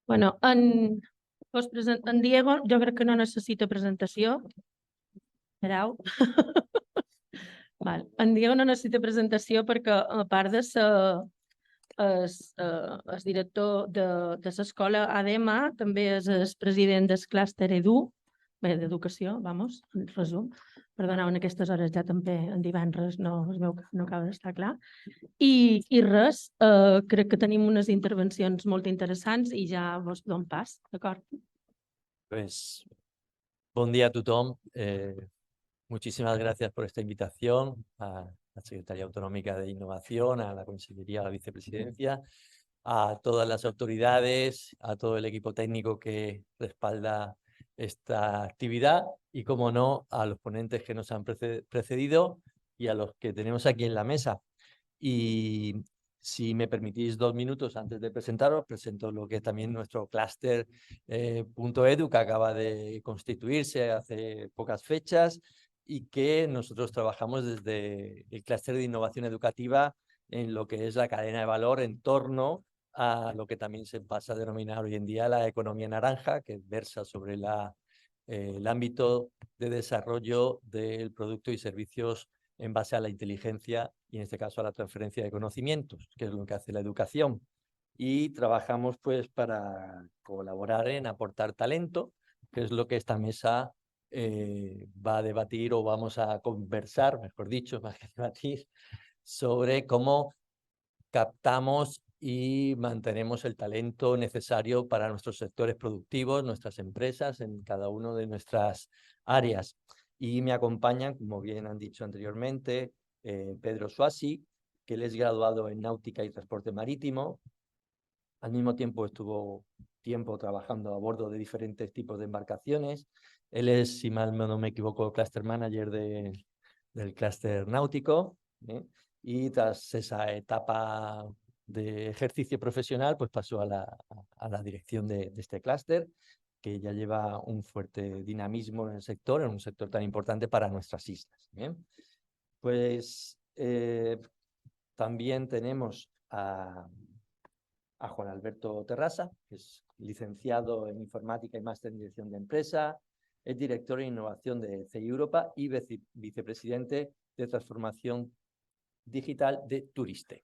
Bueno, en Diego jo crec que no necessita presentació. Espereu. Val. En Diego no necessita presentació perquè, a part de ser el director de l'escola ADM, també és el president del clúster EDU, d'educació, vamos, en resum. Perdoneu, en aquestes hores ja també en divendres no es veu que no acaba d'estar clar. I res, crec que tenim unes intervencions molt interessants i ja vos dono pas, d'acord? Pues, buen día a tothom. Muchísimas gracias por esta invitación a la Secretaría Autonómica de Innovación, a la Consellería, a la Vicepresidencia, a todas las autoridades, a todo el equipo técnico que respalda esta actividad y, como no, a los ponentes que nos han precedido y a los que tenemos aquí en la mesa. Y si me permitís 2 minutos antes de presentaros, presento lo que es también nuestro clúster .edu, que acaba de constituirse hace pocas fechas y que nosotros trabajamos desde el clúster de innovación educativa en lo que es la cadena de valor en torno a lo que también se pasa a denominar hoy en día la economía naranja, que versa sobre el ámbito de desarrollo del producto y servicios en base a la inteligencia y en este caso a la transferencia de conocimientos, que es lo que hace la educación. Y trabajamos pues para colaborar en aportar talento, que es lo que esta mesa va a debatir o vamos a conversar, mejor dicho, más que debatir, sobre cómo captamos y mantenemos el talento necesario para nuestros sectores productivos, nuestras empresas, en cada una de nuestras áreas. Y me acompañan, como bien han dicho anteriormente, Pedro Suasi, que él es graduado en Náutica y Transporte Marítimo. Al mismo tiempo estuvo tiempo trabajando a bordo de diferentes tipos de embarcaciones. Él es, si mal no me equivoco, Cluster Manager del Cluster Náutico. Y tras esa etapa de ejercicio profesional, pues pasó a la dirección de este clúster, que ya lleva un fuerte dinamismo en el sector, en un sector tan importante para nuestras islas. Bien, pues también tenemos a Juan Alberto Terrasa, que es licenciado en Informática y máster en Dirección de Empresa, es director de Innovación de CI Europa y vicepresidente de Transformación Digital de Turistec,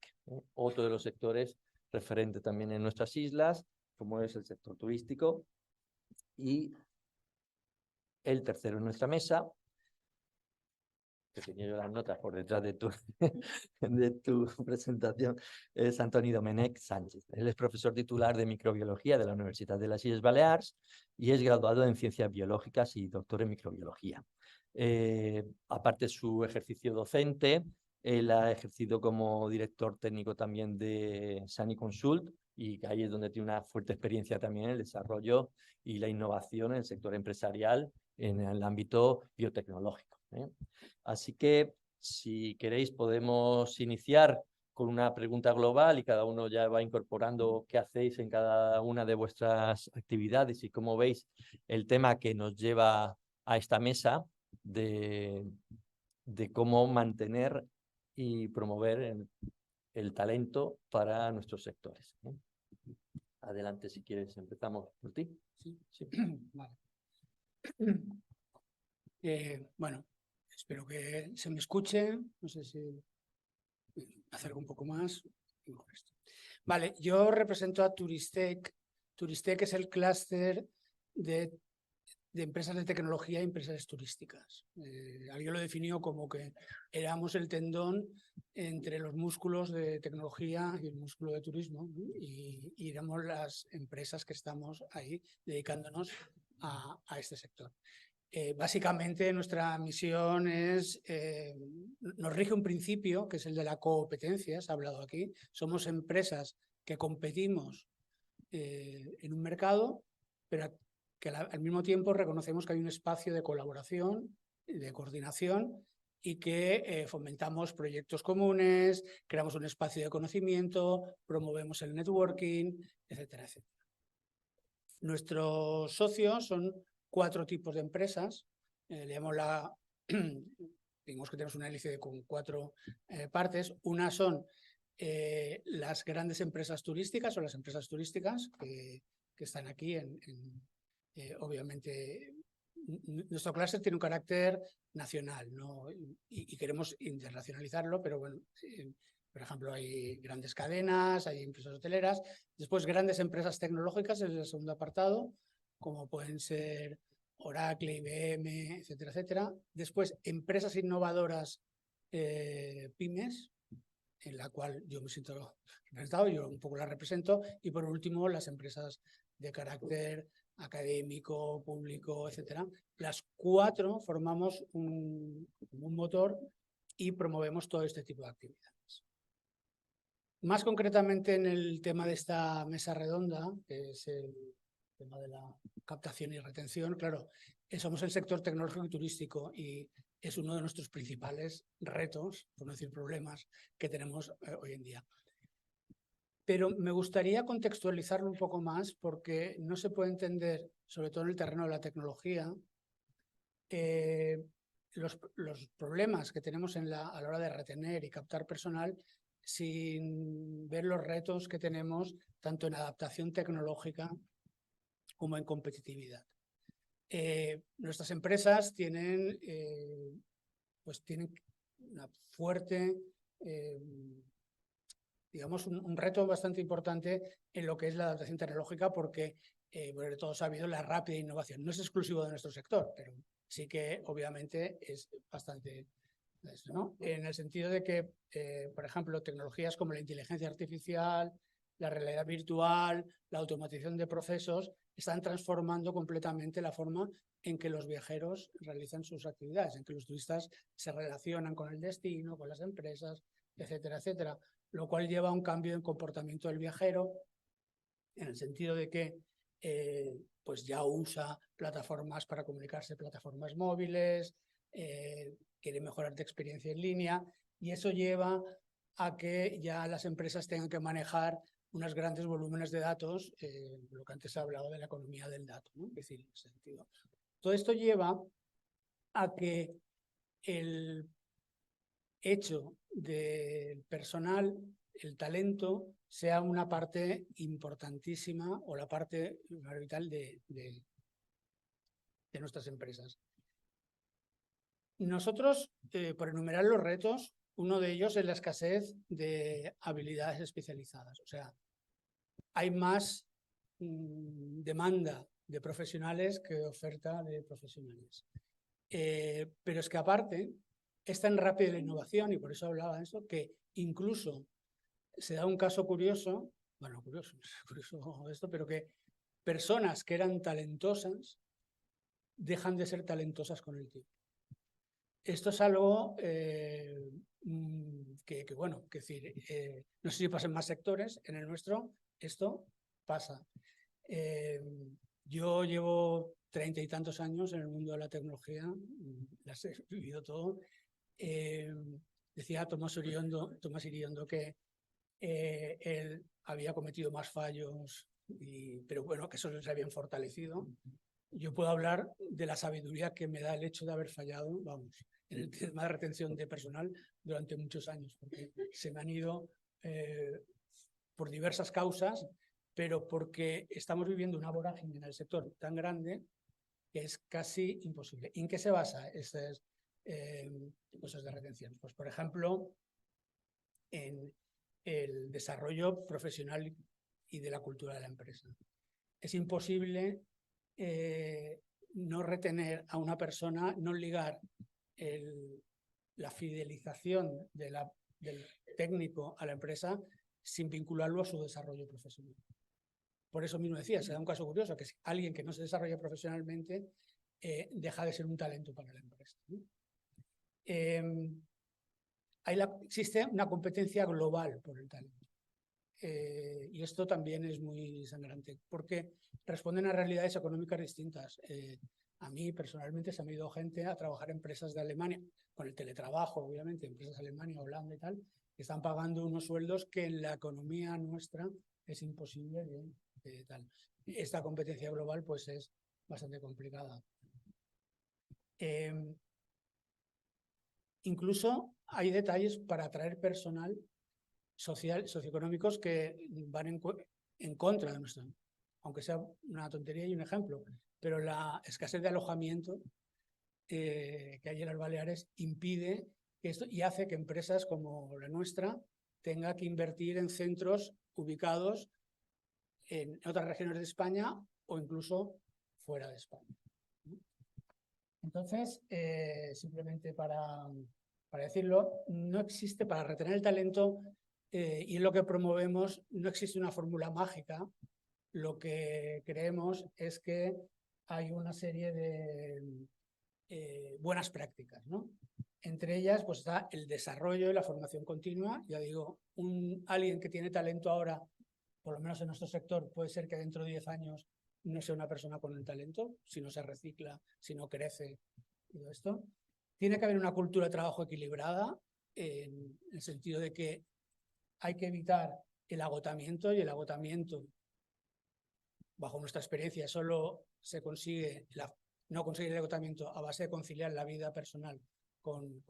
otro de los sectores referente también en nuestras islas, como es el sector turístico. Y el tercero en nuestra mesa, que tenía yo las notas por detrás de tu presentación, es Antoni Domènech Sánchez. Él es profesor titular de microbiología de la Universidad de las Illes Balears y es graduado en ciencias biológicas y doctor en microbiología. Aparte de su ejercicio docente, él ha ejercido como director técnico también de Sani Consult, y ahí es donde tiene una fuerte experiencia también en el desarrollo y la innovación en el sector empresarial en el ámbito biotecnológico. Así que, si queréis, podemos iniciar con una pregunta global y cada uno ya va incorporando qué hacéis en cada una de vuestras actividades y cómo veis el tema que nos lleva a esta mesa de cómo mantener y promover el talento para nuestros sectores. Adelante, si quieres, empezamos por ti. Sí. Vale. Bueno, espero que se me escuche. No sé si me acerco un poco más. Vale, yo represento a Turistec. Turistec es el clúster de empresas de tecnología y empresas turísticas. Alguien lo definió como que éramos el tendón entre los músculos de tecnología y el músculo de turismo, ¿no? Y éramos las empresas que estamos ahí dedicándonos a este sector. Básicamente nuestra misión es, nos rige un principio que es el de la competencia, se ha hablado aquí. Somos empresas que competimos en un mercado, pero que al mismo tiempo reconocemos que hay un espacio de colaboración, de coordinación y que fomentamos proyectos comunes, creamos un espacio de conocimiento, promovemos el networking, etcétera, etcétera. Nuestros socios son 4 tipos de empresas. Digamos que tenemos una hélice con 4 partes. Una son las grandes empresas turísticas o las empresas turísticas, que que están aquí. Obviamente, nuestro clúster tiene un carácter nacional, ¿no? y queremos internacionalizarlo, pero bueno, por ejemplo, hay grandes cadenas, hay empresas hoteleras, después grandes empresas tecnológicas, es el segundo apartado, como pueden ser Oracle, IBM, etcétera, etcétera. Después, empresas innovadoras, pymes, en la cual yo me siento representado, yo un poco la represento, y por último, las empresas de carácter académico, público, etcétera. Las 4 formamos un motor y promovemos todo este tipo de actividades. Más concretamente en el tema de esta mesa redonda, que es el tema de la captación y retención, claro, somos el sector tecnológico y turístico y es uno de nuestros principales retos, por no decir problemas, que tenemos hoy en día. Pero me gustaría contextualizarlo un poco más porque no se puede entender, sobre todo en el terreno de la tecnología, los problemas que tenemos a la hora de retener y captar personal sin ver los retos que tenemos tanto en adaptación tecnológica como en competitividad. Nuestras empresas tienen una fuerte, digamos, un reto bastante importante en lo que es la adaptación tecnológica porque, bueno, todos ha habido la rápida innovación. No es exclusivo de nuestro sector, pero sí que obviamente es bastante, ¿no? En el sentido de que, por ejemplo, tecnologías como la inteligencia artificial, la realidad virtual, la automatización de procesos, están transformando completamente la forma en que los viajeros realizan sus actividades, en que los turistas se relacionan con el destino, con las empresas, etcétera, etcétera, lo cual lleva a un cambio en comportamiento del viajero, en el sentido de que pues ya usa plataformas para comunicarse, plataformas móviles, quiere mejorar de experiencia en línea, y eso lleva a que ya las empresas tengan que manejar unos grandes volúmenes de datos, lo que antes se ha hablado de la economía del dato, ¿no? Es decir, en ese sentido. Todo esto lleva a que el hecho del personal, el talento, sea una parte importantísima o la parte vital de nuestras empresas. Nosotros, por enumerar los retos, uno de ellos es la escasez de habilidades especializadas. O sea, hay más demanda de profesionales que oferta de profesionales. Pero es que aparte, es tan rápida la innovación, y por eso hablaba de eso, que incluso se da un caso curioso, bueno, curioso esto, pero que personas que eran talentosas dejan de ser talentosas con el tiempo. Esto es algo bueno, que decir, no sé si pasa en más sectores, en el nuestro esto pasa. Yo llevo 30 y tantos años en el mundo de la tecnología, las he vivido todo. Decía Tomás Iriondo que él había cometido más fallos, pero bueno, que esos les habían fortalecido. Yo puedo hablar de la sabiduría que me da el hecho de haber fallado, vamos, en el tema de retención de personal durante muchos años, porque se me han ido por diversas causas, pero porque estamos viviendo una vorágine en el sector tan grande que es casi imposible. ¿En qué se basa estas cosas de retención? Pues, por ejemplo, en el desarrollo profesional y de la cultura de la empresa. Es imposible no retener a una persona, no ligar la fidelización del técnico a la empresa sin vincularlo a su desarrollo profesional. Por eso mismo decía, se da un caso curioso, que es alguien que no se desarrolla profesionalmente deja de ser un talento para la empresa, ¿no? Existe una competencia global por el talento. Y esto también es muy sangrante, porque responden a realidades económicas distintas. A mí, personalmente, se me ha ido gente a trabajar en empresas de Alemania, con el teletrabajo, obviamente, empresas de Alemania, Holanda y tal, que están pagando unos sueldos que en la economía nuestra es imposible de tal. Esta competencia global, pues, es bastante complicada. Incluso hay detalles para atraer personal socioeconómicos que van en contra de nuestra. aunque sea una tontería y un ejemplo, pero la escasez de alojamiento que hay en las Baleares impide que esto y hace que empresas como la nuestra tenga que invertir en centros ubicados en otras regiones de España o incluso fuera de España. Entonces, simplemente para decirlo, no existe, para retener el talento, y es lo que promovemos, no existe una fórmula mágica. Lo que creemos es que hay una serie de buenas prácticas, ¿no? Entre ellas, pues está el desarrollo y la formación continua. Ya digo, alguien que tiene talento ahora, por lo menos en nuestro sector, puede ser que dentro de 10 años no sea una persona con el talento, si no se recicla, si no crece, todo esto. Tiene que haber una cultura de trabajo equilibrada, en el sentido de que hay que evitar el agotamiento, y el agotamiento, bajo nuestra experiencia, solo se consigue, no conseguir el agotamiento a base de conciliar la vida personal con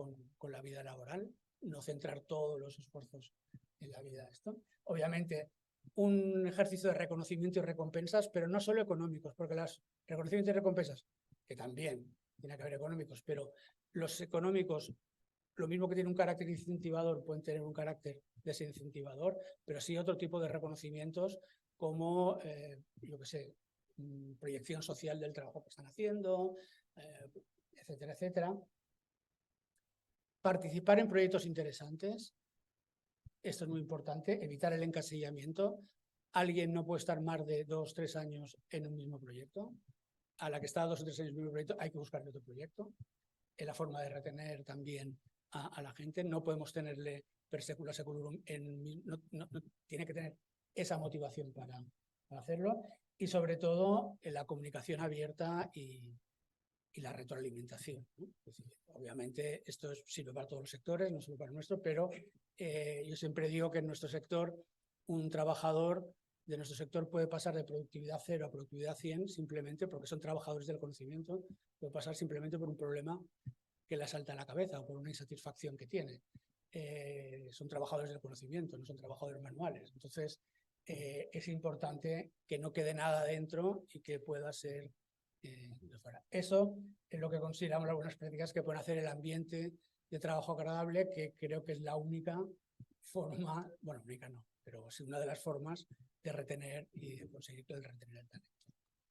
la vida laboral, no centrar todos los esfuerzos en la vida de esto. Obviamente, un ejercicio de reconocimiento y recompensas, pero no solo económicos, porque los reconocimientos y recompensas, que también tiene que haber económicos, pero los económicos, lo mismo que tienen un carácter incentivador, pueden tener un carácter desincentivador, pero sí otro tipo de reconocimientos como, yo qué sé, proyección social del trabajo que están haciendo, etcétera, etcétera. Participar en proyectos interesantes, esto es muy importante, evitar el encasillamiento. Alguien no puede estar más de 2 o 3 años en un mismo proyecto. A la que está 2 o 3 años en un mismo proyecto hay que buscarle otro proyecto. Es la forma de retener también a la gente. No podemos tenerle per secula seculorum, tiene que tener esa motivación para hacerlo. Y sobre todo en la comunicación abierta y la retroalimentación, ¿no? Es decir, obviamente esto sirve para todos los sectores, no solo para el nuestro, pero yo siempre digo que en nuestro sector un trabajador de nuestro sector puede pasar de productividad 0 a productividad 100 simplemente porque son trabajadores del conocimiento, puede pasar simplemente por un problema que le salta a la cabeza o por una insatisfacción que tiene. Son trabajadores del conocimiento, no son trabajadores manuales. Entonces, es importante que no quede nada dentro y que pueda ser de fuera. Eso es lo que consideramos algunas prácticas que pueden hacer el ambiente de trabajo agradable, que creo que es la única forma, bueno, única no, pero es una de las formas de retener y de conseguir el retener el talento.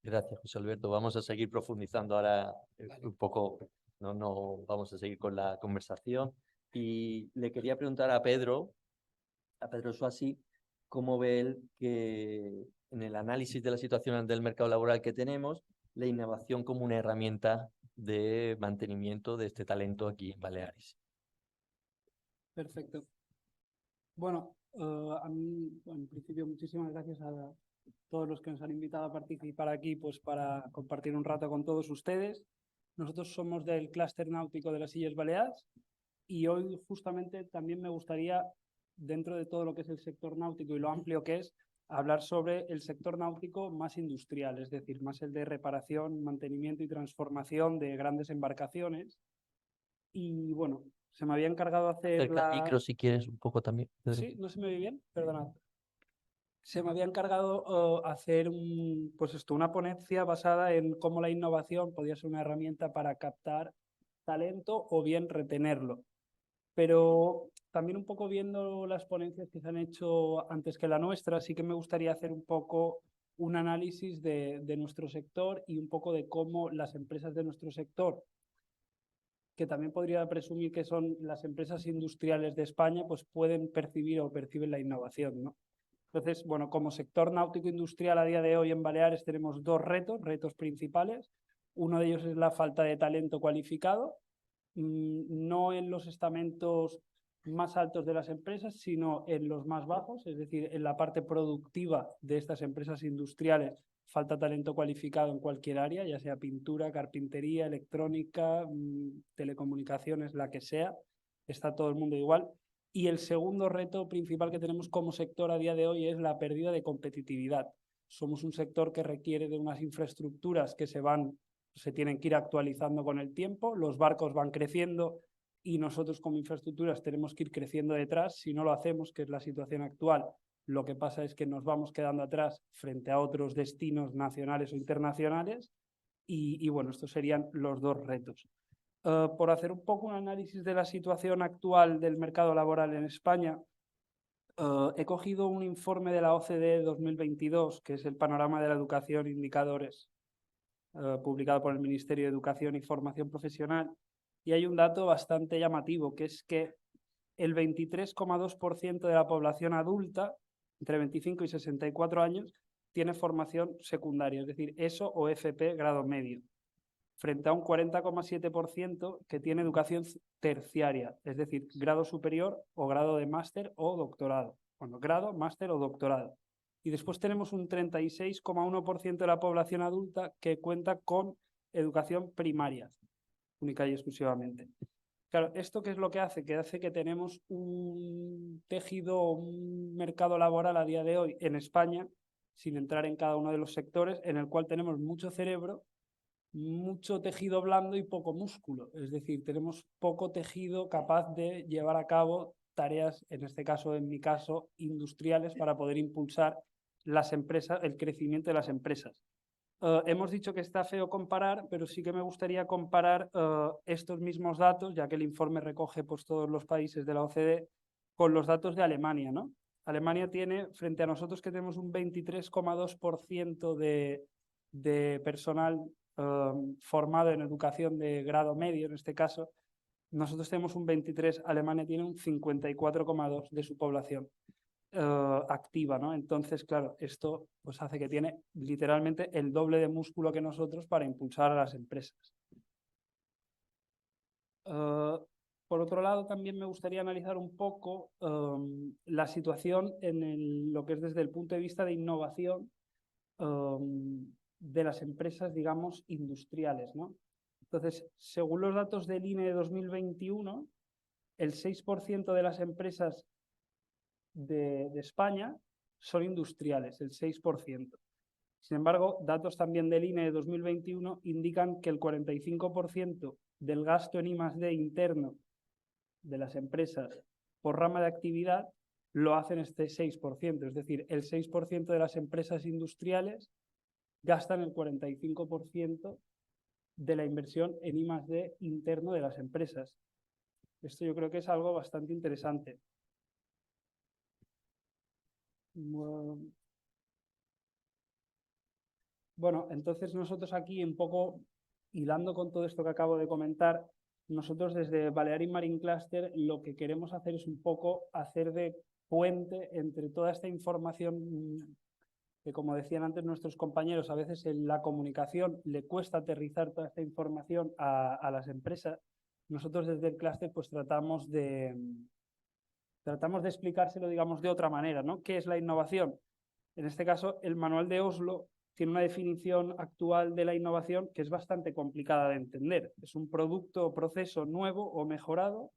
Gracias, José Alberto. Vamos a seguir profundizando ahora Vale. un poco, no vamos a seguir con la conversación. Y le quería preguntar a Pedro Suassi, cómo ve él que en el análisis de la situación del mercado laboral que tenemos, la innovación como una herramienta de mantenimiento de este talento aquí en Baleares. Perfecto. Bueno, a mí, en principio, muchísimas gracias a todos los que nos han invitado a participar aquí, pues para compartir un rato con todos ustedes. Nosotros somos del clúster náutico de las Illes Baleares y hoy justamente también me gustaría, dentro de todo lo que es el sector náutico y lo amplio que es, hablar sobre el sector náutico más industrial, es decir, más el de reparación, mantenimiento y transformación de grandes embarcaciones. Y bueno, se me había encargado hacer Acerca al micro si quieres un poco también, Pedro. Sí, ¿no se me oye bien? Perdonad. Se me había encargado hacer una ponencia basada en cómo la innovación podía ser una herramienta para captar talento o bien retenerlo. Pero también un poco viendo las ponencias que se han hecho antes que la nuestra, sí que me gustaría hacer un poco un análisis de nuestro sector y un poco de cómo las empresas de nuestro sector, que también podría presumir que son las empresas industriales de España, pues pueden percibir o perciben la innovación, ¿no? Entonces, bueno, como sector náutico industrial a día de hoy en Baleares tenemos dos retos principales. Uno de ellos es la falta de talento cualificado, no en los estamentos más altos de las empresas, sino en los más bajos, es decir, en la parte productiva de estas empresas industriales. Falta talento cualificado en cualquier área, ya sea pintura, carpintería, electrónica, telecomunicaciones, la que sea. Está todo el mundo igual. Y el segundo reto principal que tenemos como sector a día de hoy es la pérdida de competitividad. Somos un sector que requiere de unas infraestructuras que se tienen que ir actualizando con el tiempo. Los barcos van creciendo y nosotros como infraestructuras tenemos que ir creciendo detrás. Si no lo hacemos, que es la situación actual, Lo que pasa es que nos vamos quedando atrás frente a otros destinos nacionales o internacionales y bueno, estos serían los dos retos. Por hacer un poco un análisis de la situación actual del mercado laboral en España, he cogido un informe de la OCDE 2022, que es el Panorama de la Educación e Indicadores, publicado por el Ministerio de Educación y Formación Profesional, y hay un dato bastante llamativo, que es que el 23,2% de la población adulta, entre 25 y 64 años, tiene formación secundaria, es decir, ESO o FP grado medio, frente a un 40,7% que tiene educación terciaria, es decir, grado superior o grado de máster o doctorado. Bueno, grado, máster o doctorado. Y después tenemos un 36,1% de la población adulta que cuenta con educación primaria, única y exclusivamente. Claro, ¿esto qué es lo que hace? Que hace que tenemos un tejido, un mercado laboral a día de hoy en España, sin entrar en cada uno de los sectores, en el cual tenemos mucho cerebro, mucho tejido blando y poco músculo. Es decir, tenemos poco tejido capaz de llevar a cabo tareas, en este caso, en mi caso, industriales, para poder impulsar las empresas, el crecimiento de las empresas. Hemos dicho que está feo comparar, pero sí que me gustaría comparar estos mismos datos, ya que el informe recoge pues, todos los países de la OCDE, con los datos de Alemania, ¿no? Alemania tiene, frente a nosotros que tenemos un 23,2% de personal formado en educación de grado medio, en este caso, nosotros tenemos un 23%, Alemania tiene un 54,2% de su población activa, ¿no? Entonces, claro, esto pues hace que tiene literalmente el doble de músculo que nosotros para impulsar a las empresas. Por otro lado, también me gustaría analizar un poco la situación en lo que es desde el punto de vista de innovación de las empresas, digamos, industriales, ¿no? Entonces, según los datos del INE de 2021, el 6% de las empresas de España son industriales, el 6%. Sin embargo, datos también del INE de 2021 indican que el 45% del gasto en I+D interno de las empresas por rama de actividad lo hacen este 6%, es decir, el 6% de las empresas industriales gastan el 45% de la inversión en I+D interno de las empresas. Esto yo creo que es algo bastante interesante. Bueno, entonces nosotros aquí un poco hilando con todo esto que acabo de comentar, nosotros desde Balearic Marine Cluster lo que queremos hacer es un poco hacer de puente entre toda esta información que, como decían antes nuestros compañeros, a veces en la comunicación le cuesta aterrizar toda esta información a las empresas. Nosotros desde el clúster pues tratamos de explicárselo, digamos, de otra manera, ¿no? ¿Qué es la innovación? En este caso, el manual de Oslo tiene una definición actual de la innovación que es bastante complicada de entender. Es un producto o proceso nuevo o mejorado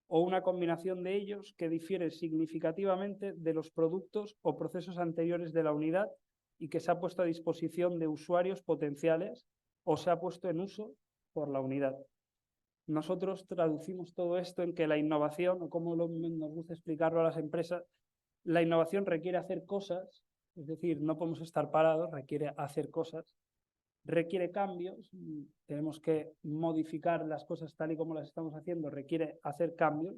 o una combinación de ellos que difiere significativamente de los productos o procesos anteriores de la unidad y que se ha puesto a disposición de usuarios potenciales o se ha puesto en uso por la unidad. Nosotros traducimos todo esto en que la innovación, o como nos gusta explicarlo a las empresas, la innovación requiere hacer cosas, es decir, no podemos estar parados, requiere hacer cosas, requiere cambios, tenemos que modificar las cosas tal y como las estamos haciendo, requiere hacer cambios,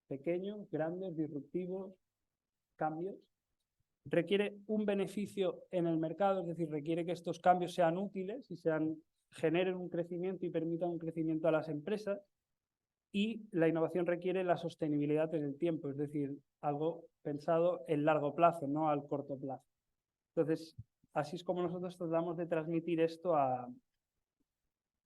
pequeños, grandes, disruptivos, cambios. Requiere un beneficio en el mercado, es decir, requiere que estos cambios sean útiles y generen un crecimiento y permitan un crecimiento a las empresas. Y la innovación requiere la sostenibilidad en el tiempo, es decir, algo pensado en largo plazo, no al corto plazo. Entonces, así es como nosotros tratamos de transmitir esto a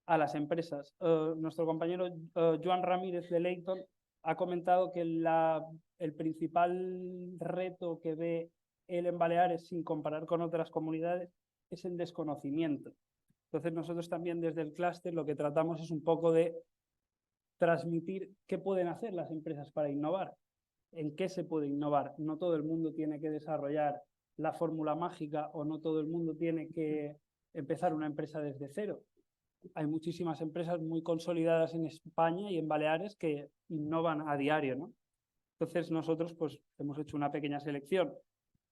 las empresas. Nuestro compañero Joan Ramírez de Leighton ha comentado que el principal reto que ve él en Baleares, sin comparar con otras comunidades, es el desconocimiento. Entonces, nosotros también desde el clúster lo que tratamos es un poco de transmitir qué pueden hacer las empresas para innovar, en qué se puede innovar. No todo el mundo tiene que desarrollar la fórmula mágica o no todo el mundo tiene que empezar una empresa desde cero. Hay muchísimas empresas muy consolidadas en España y en Baleares que innovan a diario, ¿no? Entonces nosotros pues hemos hecho una pequeña selección.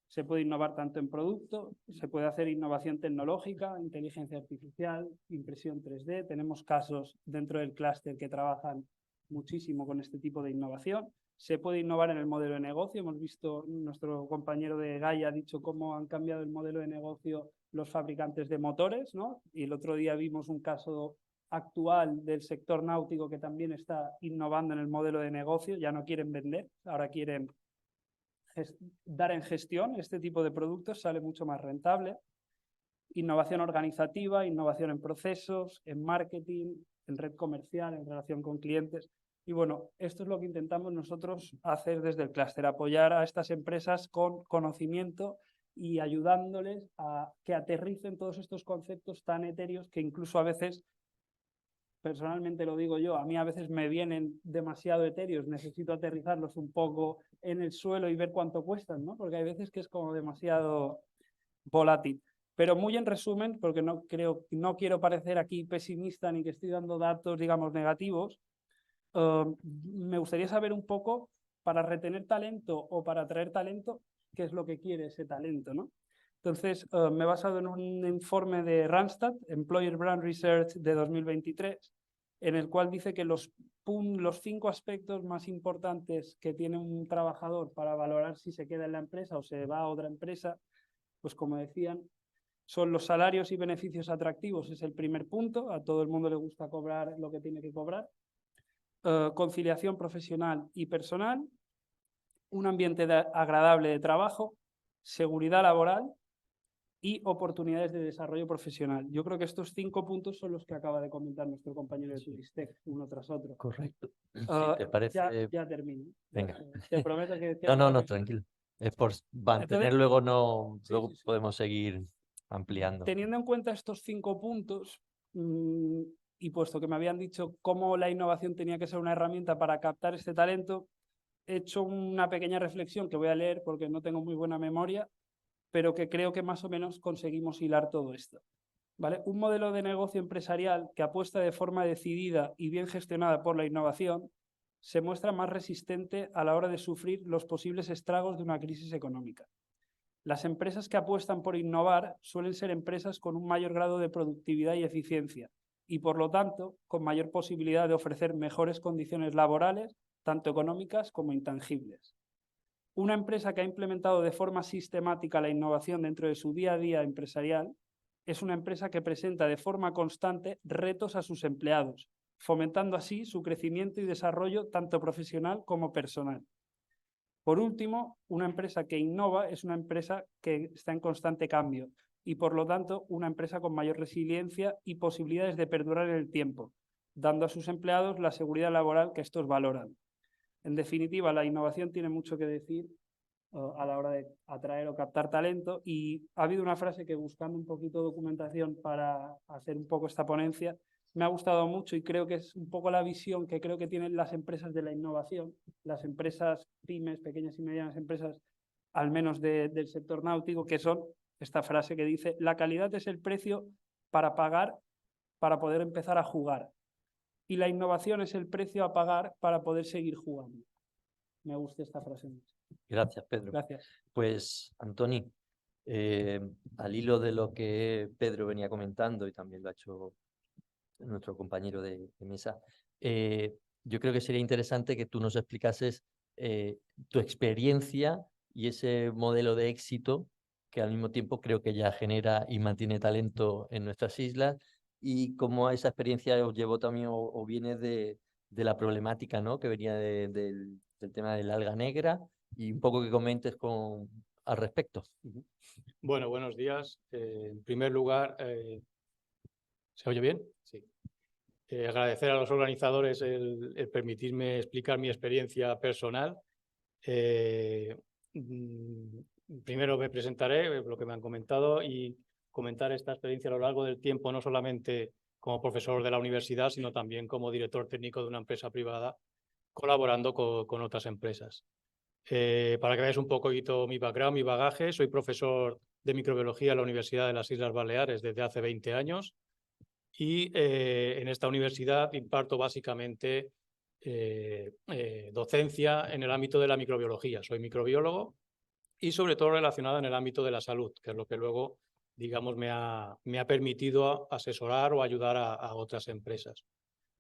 Se puede innovar tanto en producto, se puede hacer innovación tecnológica, inteligencia artificial, impresión 3D. Tenemos casos dentro del clúster que trabajan muchísimo con este tipo de innovación. Se puede innovar en el modelo de negocio. Hemos visto, nuestro compañero de Gaia ha dicho cómo han cambiado el modelo de negocio los fabricantes de motores, ¿no? Y el otro día vimos un caso actual del sector náutico que también está innovando en el modelo de negocio. Ya no quieren vender, ahora quieren dar en gestión este tipo de productos, sale mucho más rentable. Innovación organizativa, innovación en procesos, en marketing, en red comercial, en relación con clientes. Y bueno, esto es lo que intentamos nosotros hacer desde el clúster, apoyar a estas empresas con conocimiento y ayudándoles a que aterricen todos estos conceptos tan etéreos que incluso a veces, personalmente lo digo yo, a mí a veces me vienen demasiado etéreos, necesito aterrizarlos un poco en el suelo y ver cuánto cuestan, ¿no? Porque hay veces que es como demasiado volátil. Pero muy en resumen, porque no quiero parecer aquí pesimista ni que estoy dando datos, digamos, negativos, me gustaría saber un poco, para retener talento o para atraer talento, qué es lo que quiere ese talento, ¿no? Entonces, me he basado en un informe de Randstad, Employer Brand Research de 2023, en el cual dice que los 5 aspectos más importantes que tiene un trabajador para valorar si se queda en la empresa o se va a otra empresa, pues como decían, son los salarios y beneficios atractivos, es el primer punto, a todo el mundo le gusta cobrar lo que tiene que cobrar. Conciliación profesional y personal, un ambiente agradable de trabajo, seguridad laboral y oportunidades de desarrollo profesional. Yo creo que estos 5 puntos son los que acaba de comentar nuestro compañero de Turistec, uno tras otro. Correcto. ¿Te parece? Ya termino. Venga. Te prometo que... No, tranquilo. Es por mantener, Entonces, luego sí. podemos seguir ampliando. Teniendo en cuenta estos 5 puntos, y puesto que me habían dicho cómo la innovación tenía que ser una herramienta para captar este talento, he hecho una pequeña reflexión que voy a leer porque no tengo muy buena memoria, pero que creo que más o menos conseguimos hilar todo esto. ¿Vale? Un modelo de negocio empresarial que apuesta de forma decidida y bien gestionada por la innovación se muestra más resistente a la hora de sufrir los posibles estragos de una crisis económica. Las empresas que apuestan por innovar suelen ser empresas con un mayor grado de productividad y eficiencia y, por lo tanto, con mayor posibilidad de ofrecer mejores condiciones laborales, tanto económicas como intangibles. Una empresa que ha implementado de forma sistemática la innovación dentro de su día a día empresarial es una empresa que presenta de forma constante retos a sus empleados, fomentando así su crecimiento y desarrollo tanto profesional como personal. Por último, una empresa que innova es una empresa que está en constante cambio y, por lo tanto, una empresa con mayor resiliencia y posibilidades de perdurar en el tiempo, dando a sus empleados la seguridad laboral que estos valoran. En definitiva, la innovación tiene mucho que decir a la hora de atraer o captar talento, y ha habido una frase que, buscando un poquito de documentación para hacer un poco esta ponencia, me ha gustado mucho y creo que es un poco la visión que creo que tienen las empresas de la innovación, las empresas pymes, pequeñas y medianas empresas, al menos del sector náutico, que son esta frase que dice: la calidad es el precio para pagar para poder empezar a jugar, y la innovación es el precio a pagar para poder seguir jugando. Me gusta esta frase mucho. Gracias, Pedro. Gracias. Pues, Antoni, al hilo de lo que Pedro venía comentando, y también lo ha hecho nuestro compañero de mesa, yo creo que sería interesante que tú nos explicases tu experiencia y ese modelo de éxito que al mismo tiempo creo que ya genera y mantiene talento en nuestras islas, y cómo esa experiencia os llevó también o viene de la problemática, ¿no?, que venía del tema del alga negra, y un poco que comentes al respecto. Bueno, buenos días. En primer lugar, ¿se oye bien? Sí. Agradecer a los organizadores el permitirme explicar mi experiencia personal. Primero me presentaré, lo que me han comentado, y comentar esta experiencia a lo largo del tiempo, no solamente como profesor de la universidad, sino también como director técnico de una empresa privada, colaborando con otras empresas. Para que veáis un poquito mi background, mi bagaje, soy profesor de microbiología en la Universidad de las Islas Baleares desde hace 20 años, y en esta universidad imparto básicamente docencia en el ámbito de la microbiología. Soy microbiólogo y sobre todo relacionada en el ámbito de la salud, que es lo que luego, digamos, me ha permitido asesorar o ayudar a otras empresas.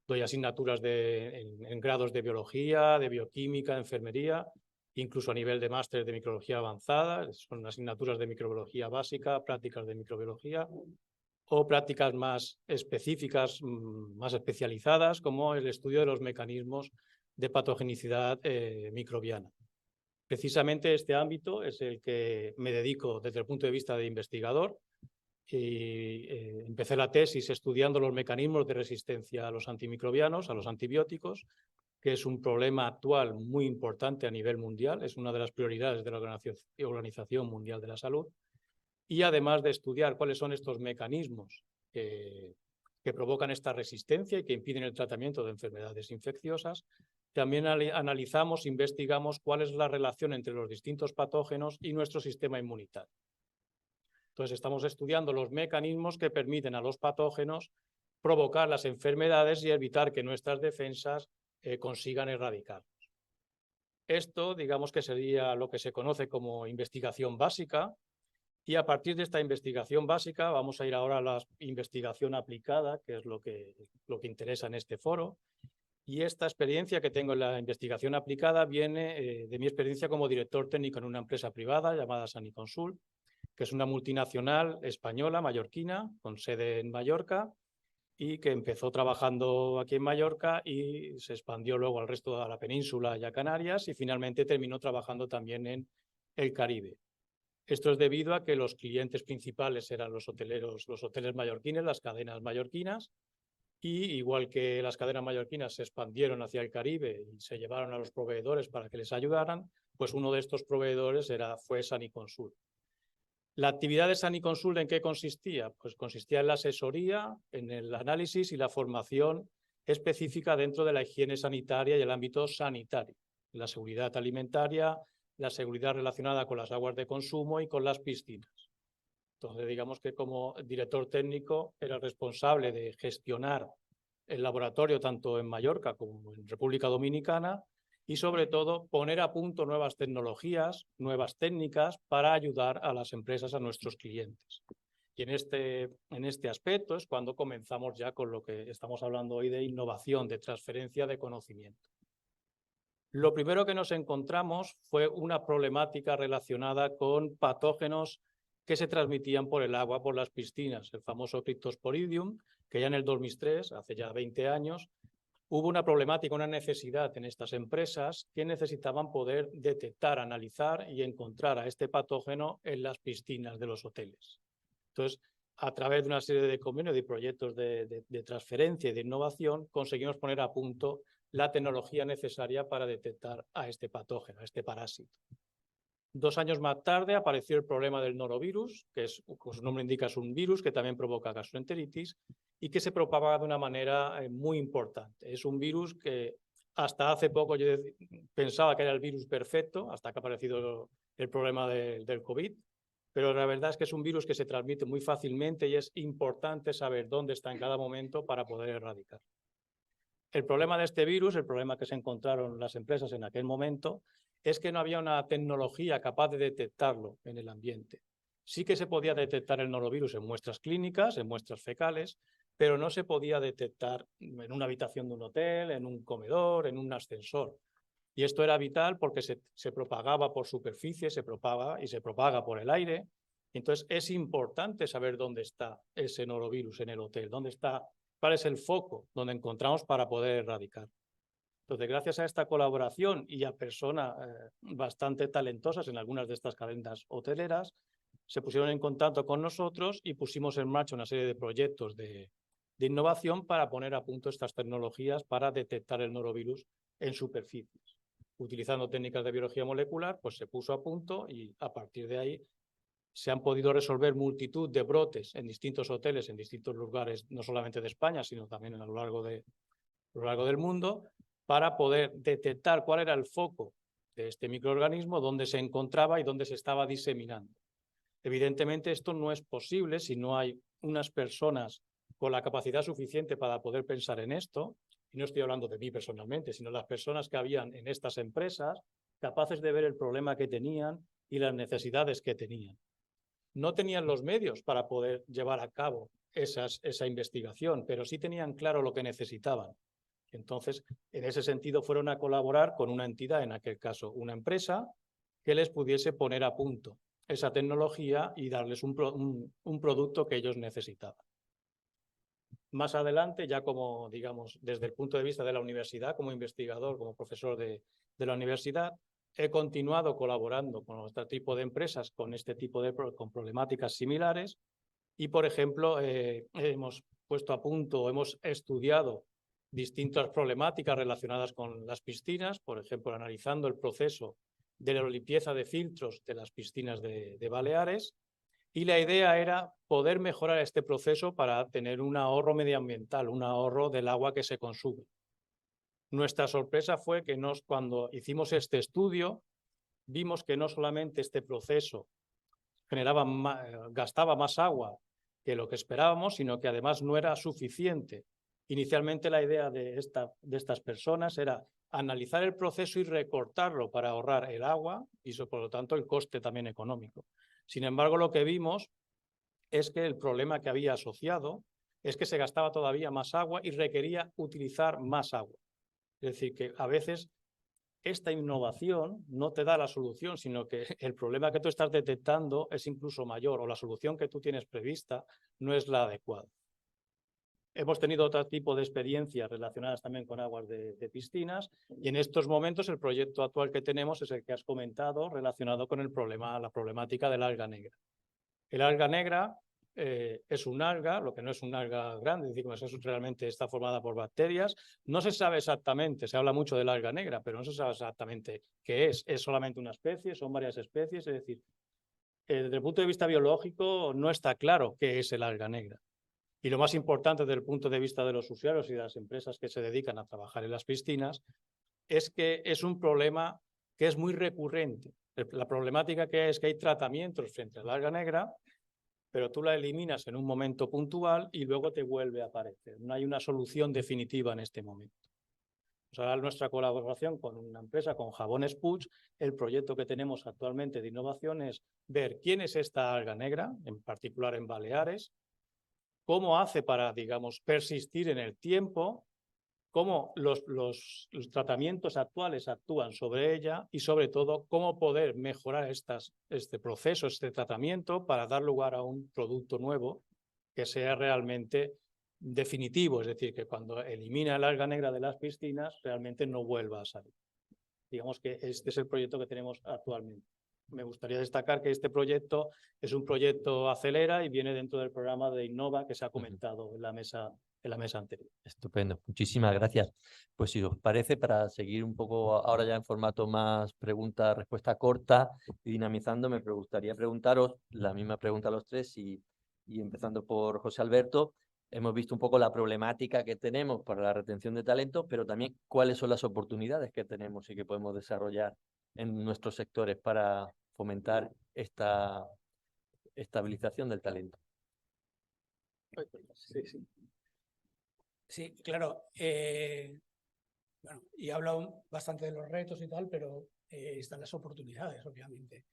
Doy asignaturas en grados de biología, de bioquímica, de enfermería, incluso a nivel de máster de microbiología avanzada. Son asignaturas de microbiología básica, prácticas de microbiología o prácticas más específicas, más especializadas, como el estudio de los mecanismos de patogenicidad microbiana. Precisamente este ámbito es el que me dedico desde el punto de vista de investigador. Y empecé la tesis estudiando los mecanismos de resistencia a los antimicrobianos, a los antibióticos, que es un problema actual muy importante a nivel mundial, es una de las prioridades de la Organización Mundial de la Salud. Y además de estudiar cuáles son estos mecanismos que provocan esta resistencia y que impiden el tratamiento de enfermedades infecciosas, también analizamos, investigamos cuál es la relación entre los distintos patógenos y nuestro sistema inmunitario. Entonces, estamos estudiando los mecanismos que permiten a los patógenos provocar las enfermedades y evitar que nuestras defensas consigan erradicarlos. Esto, digamos que sería lo que se conoce como investigación básica, y a partir de esta investigación básica vamos a ir ahora a la investigación aplicada, que es lo que interesa en este foro. Y esta experiencia que tengo en la investigación aplicada viene de mi experiencia como director técnico en una empresa privada llamada Saniconsult, que es una multinacional española, mallorquina, con sede en Mallorca, y que empezó trabajando aquí en Mallorca y se expandió luego al resto de la península y a Canarias, y finalmente terminó trabajando también en el Caribe. Esto es debido a que los clientes principales eran los hoteles mallorquines, las cadenas mallorquinas, y igual que las cadenas mallorquinas se expandieron hacia el Caribe y se llevaron a los proveedores para que les ayudaran, pues uno de estos proveedores fue Saniconsult. La actividad de Saniconsult, ¿en qué consistía? Pues consistía en la asesoría, en el análisis y la formación específica dentro de la higiene sanitaria y el ámbito sanitario, la seguridad alimentaria, la seguridad relacionada con las aguas de consumo y con las piscinas. Entonces, digamos que como director técnico era responsable de gestionar el laboratorio tanto en Mallorca como en República Dominicana y, sobre todo, poner a punto nuevas tecnologías, nuevas técnicas para ayudar a las empresas, a nuestros clientes. Y en este aspecto es cuando comenzamos ya con lo que estamos hablando hoy de innovación, de transferencia de conocimiento. Lo primero que nos encontramos fue una problemática relacionada con patógenos que se transmitían por el agua, por las piscinas, el famoso Cryptosporidium, que ya en el 2003, hace ya 20 años, hubo una problemática, una necesidad en estas empresas que necesitaban poder detectar, analizar y encontrar a este patógeno en las piscinas de los hoteles. Entonces, a través de una serie de convenios y proyectos de transferencia y de innovación, conseguimos poner a punto la tecnología necesaria para detectar a este patógeno, a este parásito. 2 años más tarde apareció el problema del norovirus, que como su nombre indica, es un virus que también provoca gastroenteritis y que se propaga de una manera muy importante. Es un virus que hasta hace poco yo pensaba que era el virus perfecto, hasta que ha aparecido el problema del COVID, pero la verdad es que es un virus que se transmite muy fácilmente y es importante saber dónde está en cada momento para poder erradicar. El problema de este virus, el problema que se encontraron las empresas en aquel momento, es que no había una tecnología capaz de detectarlo en el ambiente. Sí que se podía detectar el norovirus en muestras clínicas, en muestras fecales, pero no se podía detectar en una habitación de un hotel, en un comedor, en un ascensor. Y esto era vital porque se propagaba por superficie, se propaga por el aire. Entonces es importante saber dónde está ese norovirus en el hotel, cuál es el foco donde encontramos para poder erradicar. Entonces, gracias a esta colaboración y a personas bastante talentosas en algunas de estas cadenas hoteleras, se pusieron en contacto con nosotros y pusimos en marcha una serie de proyectos de innovación para poner a punto estas tecnologías para detectar el norovirus en superficies. Utilizando técnicas de biología molecular, pues se puso a punto y a partir de ahí se han podido resolver multitud de brotes en distintos hoteles, en distintos lugares, no solamente de España, sino también a lo largo del mundo, para poder detectar cuál era el foco de este microorganismo, dónde se encontraba y dónde se estaba diseminando. Evidentemente, esto no es posible si no hay unas personas con la capacidad suficiente para poder pensar en esto, y no estoy hablando de mí personalmente, sino las personas que habían en estas empresas, capaces de ver el problema que tenían y las necesidades que tenían. No tenían los medios para poder llevar a cabo esa investigación, pero sí tenían claro lo que necesitaban. Entonces, en ese sentido, fueron a colaborar con una entidad, en aquel caso una empresa, que les pudiese poner a punto esa tecnología y darles un producto que ellos necesitaban. Más adelante, ya como, digamos, desde el punto de vista de la universidad, como investigador, como profesor de la universidad, he continuado colaborando con otro tipo de empresas con este tipo con problemáticas similares y, por ejemplo, hemos puesto a punto, hemos estudiado distintas problemáticas relacionadas con las piscinas, por ejemplo, analizando el proceso de la limpieza de filtros de las piscinas de Baleares, y la idea era poder mejorar este proceso para tener un ahorro medioambiental, un ahorro del agua que se consume. Nuestra sorpresa fue que cuando hicimos este estudio, vimos que no solamente este proceso gastaba más agua que lo que esperábamos, sino que además no era suficiente. Inicialmente la idea de estas personas era analizar el proceso y recortarlo para ahorrar el agua y por lo tanto el coste también económico. Sin embargo, lo que vimos es que el problema que había asociado es que se gastaba todavía más agua y requería utilizar más agua. Es decir, que a veces esta innovación no te da la solución, sino que el problema que tú estás detectando es incluso mayor o la solución que tú tienes prevista no es la adecuada. Hemos tenido otro tipo de experiencias relacionadas también con aguas de piscinas y en estos momentos el proyecto actual que tenemos es el que has comentado relacionado con la problemática del alga negra. El alga negra es un alga, lo que no es un alga grande, decimos, realmente está formada por bacterias. No se sabe exactamente, se habla mucho del alga negra, pero no se sabe exactamente qué es. ¿Es solamente una especie? ¿Son varias especies? Es decir, desde el punto de vista biológico no está claro qué es el alga negra. Y lo más importante desde el punto de vista de los usuarios y de las empresas que se dedican a trabajar en las piscinas es que es un problema que es muy recurrente. La problemática que es que hay tratamientos frente al alga negra, pero tú la eliminas en un momento puntual y luego te vuelve a aparecer. No hay una solución definitiva en este momento. Pues ahora nuestra colaboración con una empresa, con Jabones Puig, el proyecto que tenemos actualmente de innovación es ver quién es esta alga negra, en particular en Baleares, cómo hace para, digamos, persistir en el tiempo, cómo los tratamientos actuales actúan sobre ella y, sobre todo, cómo poder mejorar este proceso, este tratamiento, para dar lugar a un producto nuevo que sea realmente definitivo, es decir, que cuando elimina el alga negra de las piscinas realmente no vuelva a salir. Digamos que este es el proyecto que tenemos actualmente. Me gustaría destacar que este proyecto es un proyecto Acelera y viene dentro del programa de Innova que se ha comentado en la mesa anterior. Estupendo, muchísimas gracias. Pues si os parece, para seguir un poco ahora ya en formato más pregunta-respuesta corta y dinamizando, me gustaría preguntaros la misma pregunta a los tres y empezando por José Alberto. Hemos visto un poco la problemática que tenemos para la retención de talento, pero también cuáles son las oportunidades que tenemos y que podemos desarrollar en nuestros sectores para fomentar esta estabilización del talento. Sí, claro. Bueno, y he hablado bastante de los retos y tal, pero están las oportunidades, obviamente.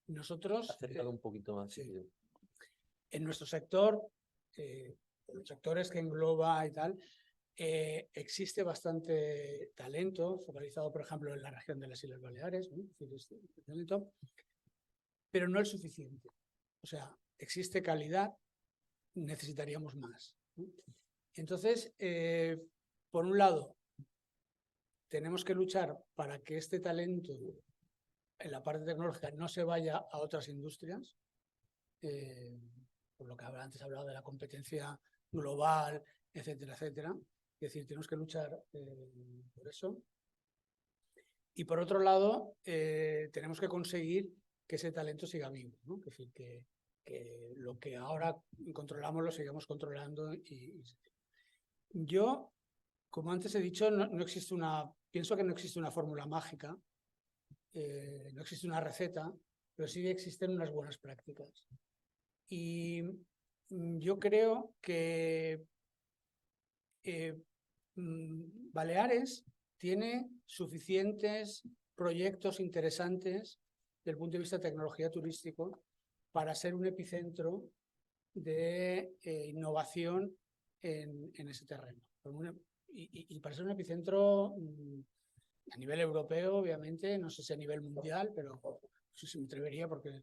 Nosotros, Acércalo un poquito más. sí. En nuestro sector, los sectores que engloba y tal, existe bastante talento focalizado, por ejemplo, en la región de las Islas Baleares, ¿no? Talento, pero no el suficiente. O sea, existe calidad, necesitaríamos más, ¿no? Entonces, por un lado, tenemos que luchar para que este talento en la parte tecnológica no se vaya a otras industrias, por lo que antes hablaba de la competencia global, etcétera, etcétera. Es decir, tenemos que luchar por eso. Y por otro lado, tenemos que conseguir que ese talento siga vivo, ¿no? Es decir, que lo que ahora controlamos lo sigamos controlando. Yo, como antes he dicho, pienso que no existe una fórmula mágica, no existe una receta, pero sí existen unas buenas prácticas. Y yo creo que Baleares tiene suficientes proyectos interesantes del punto de vista de tecnología turístico para ser un epicentro de innovación en ese terreno. Y para ser un epicentro a nivel europeo, obviamente, no sé si a nivel mundial, pero eso se me atrevería porque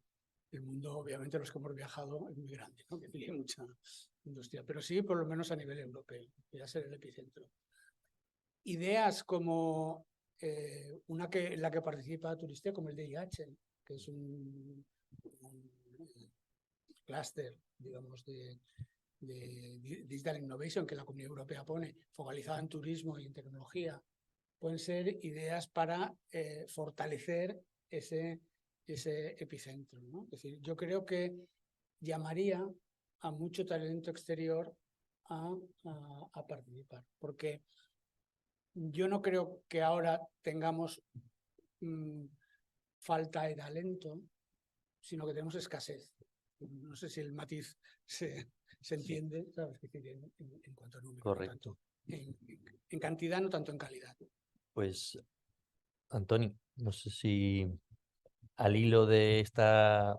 el mundo, obviamente, los que hemos viajado es muy grande, ¿no? Que tiene mucha industria, pero sí, por lo menos a nivel europeo, voy a ser el epicentro. Ideas como una en la que participa Turistec, como el DIH, que es un clúster, digamos, de Digital Innovation que la Comunidad Europea pone, focalizada en turismo y en tecnología, pueden ser ideas para fortalecer ese epicentro, ¿no? Es decir, yo creo que llamaría a mucho talento exterior a participar, porque yo no creo que ahora tengamos falta de talento, sino que tenemos escasez. No sé si el matiz se entiende, ¿sabes? Es decir, en cuanto a número. Correcto. En cantidad, no tanto en calidad. Pues, Antoni, no sé si al hilo de esta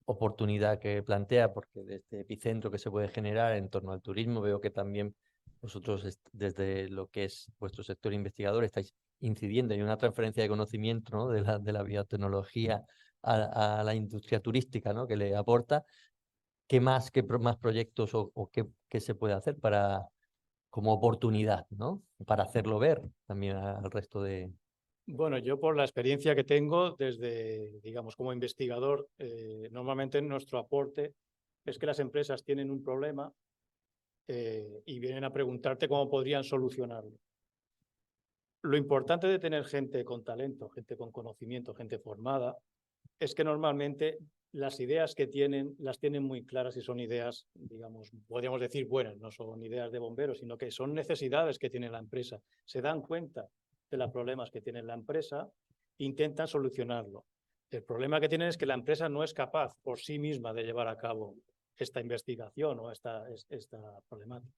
oportunidad que plantea, porque de este epicentro que se puede generar en torno al turismo, veo que también vosotros desde lo que es vuestro sector investigador estáis incidiendo en una transferencia de conocimiento, ¿no? de la biotecnología a la industria turística, ¿no? Que le aporta. ¿Qué más proyectos o qué se puede hacer como oportunidad, ¿no? Para hacerlo ver también al resto de... Bueno, yo por la experiencia que tengo desde, digamos, como investigador, normalmente nuestro aporte es que las empresas tienen un problema y vienen a preguntarte cómo podrían solucionarlo. Lo importante de tener gente con talento, gente con conocimiento, gente formada, es que normalmente las ideas que tienen, las tienen muy claras y son ideas, digamos, podríamos decir buenas, no son ideas de bomberos, sino que son necesidades que tiene la empresa. Se dan cuenta de los problemas que tiene la empresa, intentan solucionarlo. El problema que tienen es que la empresa no es capaz por sí misma de llevar a cabo esta investigación o esta problemática.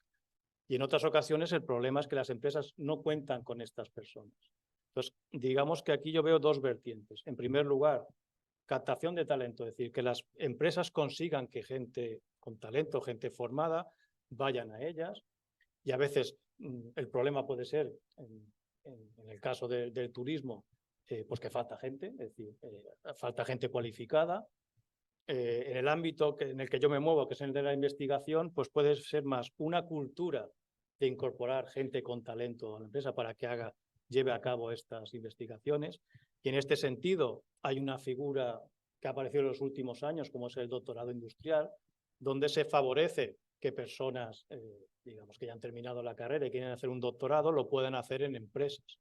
Y en otras ocasiones el problema es que las empresas no cuentan con estas personas. Entonces, digamos que aquí yo veo dos vertientes. En primer lugar, captación de talento, es decir, que las empresas consigan que gente con talento, gente formada, vayan a ellas. Y a veces el problema puede ser, en el caso del turismo, pues que falta gente, es decir, falta gente cualificada. En el ámbito en el que yo me muevo, que es el de la investigación, pues puede ser más una cultura de incorporar gente con talento a la empresa para que lleve a cabo estas investigaciones. Y en este sentido hay una figura que ha aparecido en los últimos años, como es el doctorado industrial, donde se favorece que personas, digamos, que ya han terminado la carrera y quieren hacer un doctorado, lo puedan hacer en empresas.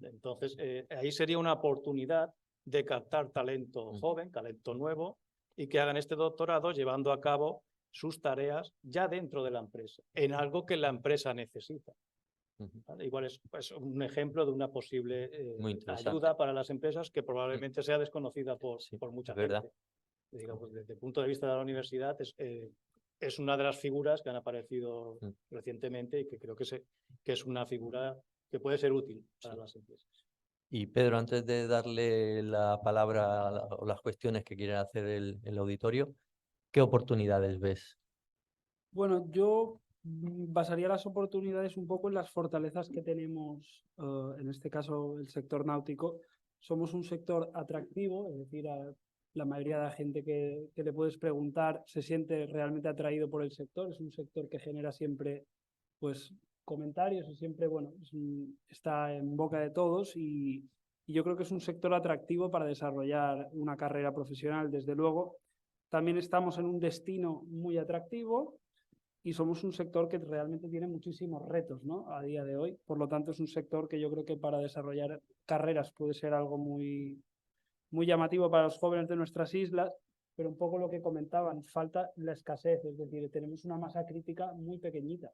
Entonces, ahí sería una oportunidad de captar talento joven, talento nuevo, y que hagan este doctorado llevando a cabo sus tareas ya dentro de la empresa, en algo que la empresa necesita. ¿Vale? Igual es un ejemplo de una posible ayuda para las empresas que probablemente sea desconocida por mucha gente. Digamos, desde el punto de vista de la universidad es una de las figuras que han aparecido recientemente y que creo que es una figura que puede ser útil para las empresas. Y Pedro, antes de darle la palabra o las cuestiones que quiere hacer el auditorio, ¿qué oportunidades ves? Bueno, yo basaría las oportunidades un poco en las fortalezas que tenemos, en este caso el sector náutico. Somos un sector atractivo, es decir, la mayoría de la gente que le puedes preguntar se siente realmente atraído por el sector. Es un sector que genera siempre pues, comentarios y siempre bueno, está en boca de todos y yo creo que es un sector atractivo para desarrollar una carrera profesional, desde luego. También estamos en un destino muy atractivo y somos un sector que realmente tiene muchísimos retos, ¿no? A día de hoy. Por lo tanto, es un sector que yo creo que para desarrollar carreras puede ser algo muy llamativo para los jóvenes de nuestras islas, pero un poco lo que comentaban, falta la escasez, es decir, tenemos una masa crítica muy pequeñita.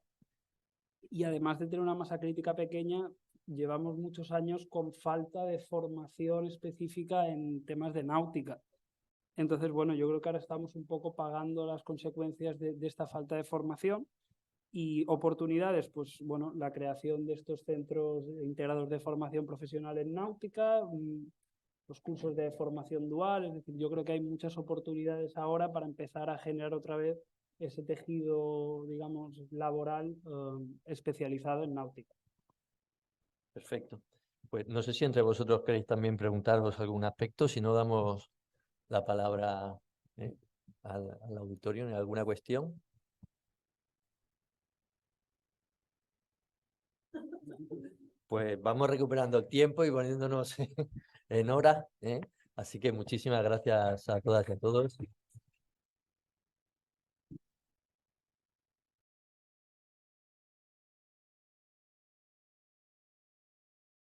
Y además de tener una masa crítica pequeña, llevamos muchos años con falta de formación específica en temas de náutica. Entonces, bueno, yo creo que ahora estamos un poco pagando las consecuencias de esta falta de formación y oportunidades, pues bueno, la creación de estos centros integrados de formación profesional en náutica, los cursos de formación dual. Es decir, yo creo que hay muchas oportunidades ahora para empezar a generar otra vez ese tejido, digamos, laboral especializado en náutica. Perfecto. Pues no sé si entre vosotros queréis también preguntaros algún aspecto, si no damos la palabra al auditorio en alguna cuestión. Pues vamos recuperando el tiempo y poniéndonos en hora, ¿eh? Así que muchísimas gracias a todas y a todos.